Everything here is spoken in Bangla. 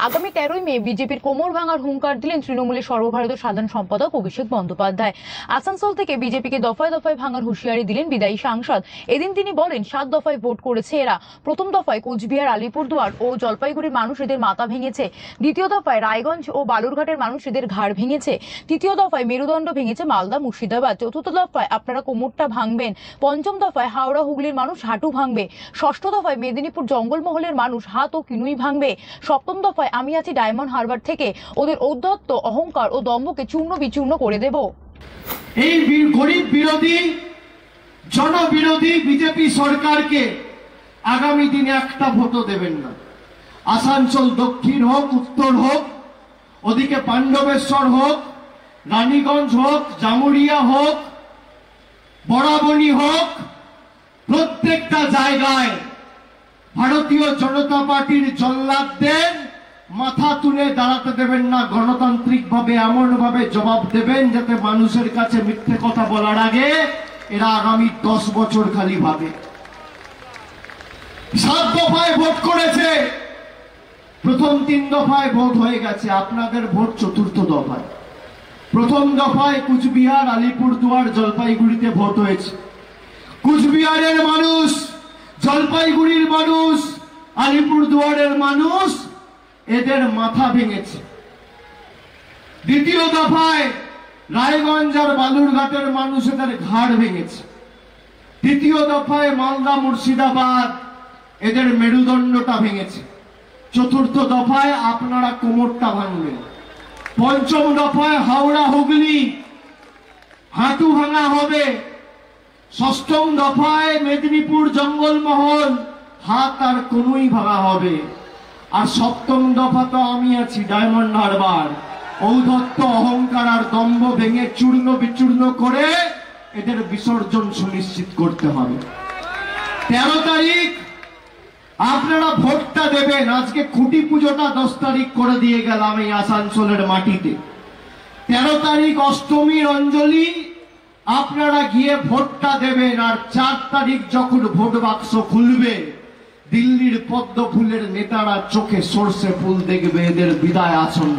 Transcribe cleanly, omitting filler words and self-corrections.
আগামী 13ই মে বিজেপির কোমর ভাঙার হুঙ্কার দিলেন তৃণমূলের সর্বভারতীয় সাধারণ সম্পাদক অভিষেক বন্দ্যোপাধ্যায়। আসানসোল থেকে বিজেপিকে দফায় দফায় ভাঙার হুঁশিয়ারি দিলেন বিদায়ী সাংসদ। এদিন তিনি বলেন, 7 দফায় ভোট করেছে এরা। প্রথম দফায় কোচবিহার, আলিপুরদুয়ার ও জলপাইগুড়ির মানুষ এদের মাথা ভেঙেছে। দ্বিতীয় দফায় রায়গঞ্জ ও বালুরঘাটের মানুষ এদের ঘাড় ভেঙেছে। তৃতীয় দফায় মেরুদণ্ড ভেঙেছে মালদা, মুর্শিদাবাদ। চতুর্থ দফায় আপনারা কোমরটা ভাঙবেন। পঞ্চম দফায় হাওড়া, হুগলির মানুষ হাঁটু ভাঙবে। ষষ্ঠ দফায় মেদিনীপুর জঙ্গলমহলের মানুষ হাত ও কিনুই ভাঙবে। সপ্তম দফায় আমি আছি ডায়মন্ড হারবার থেকে ওদের ঔদ্ধত্য, অহংকার ও দম্ভকে চূর্ণ বিচূর্ণ করে দেব। এই গরিব বিরোধী, জনবিরোধী বিজেপি সরকারকে আগামী দিনে একটা ভোটও দেবেন না। আসানসোল দক্ষিণ হোক, উত্তর হোক, ওদিকে পাণ্ডবেশ্বর হোক, রানীগঞ্জ হোক, জামুরিয়া হোক, বরাবনী হোক, প্রত্যেকটা জায়গায় ভারতীয় জনতা পার্টির জল্লাদদের মাথা তুলে দাঁড়াতে দেবেন না। গণতান্ত্রিক ভাবে এমন ভাবে জবাব দেবেন যাতে মানুষের কাছে মিথ্যে কথা বলার আগে এরা আগামী 10 বছর খালি ভাবে। 7 দফায় ভোট করেছে, প্রথম 3 দফায় ভোট হয়ে গেছে, আপনাদের ভোট চতুর্থ দফায়। প্রথম দফায় কুচবিহার, আলিপুরদুয়ার, জলপাইগুড়িতে ভোট হয়েছে। কুচবিহারের মানুষ, জলপাইগুড়ির মানুষ, আলিপুরদুয়ারের মানুষ এদের মাথা ভেঙেছে। দ্বিতীয় দফায় রায়গঞ্জ আর বালুরঘাটের মানুষ এদের ঘাড় ভেঙেছে। তৃতীয় দফায় মালদা, মুর্শিদাবাদ এদের মেরুদণ্ডটা ভেঙেছে। চতুর্থ দফায় আপনারা কোমরটা ভাঙবেন। পঞ্চম দফায় হাওড়া, হুগলি হাঁটু ভাঙা হবে। ষষ্ঠম দফায় মেদিনীপুর জঙ্গলমহল হাত আর কনুই ভাঙা হবে। আর সপ্তম দফা তো আমি আছি ডায়মন্ড হারবার, ঔদ্ধত্য, অহংকার আর দম্ভ ভেঙে চূর্ণ বিচূর্ণ করে এদের বিসর্জন সুনিশ্চিত করতে হবে। 13 তারিখ আপনারা ভোটটা দেবেন। আজকে খুঁটি পুজোটা 10 তারিখ করে দিয়ে গেলাম এই আসানসোলের মাটিতে। 13 তারিখ অষ্টমীর অঞ্জলি আপনারা গিয়ে ভোটটা দেবেন। আর 4 তারিখ যখন ভোট বাক্স খুলবে, দিল্লির পদ্ম ফুলের নেতারা চোখে সর্ষে ফুল দেখবে, এদের বিদায় আসন্ন।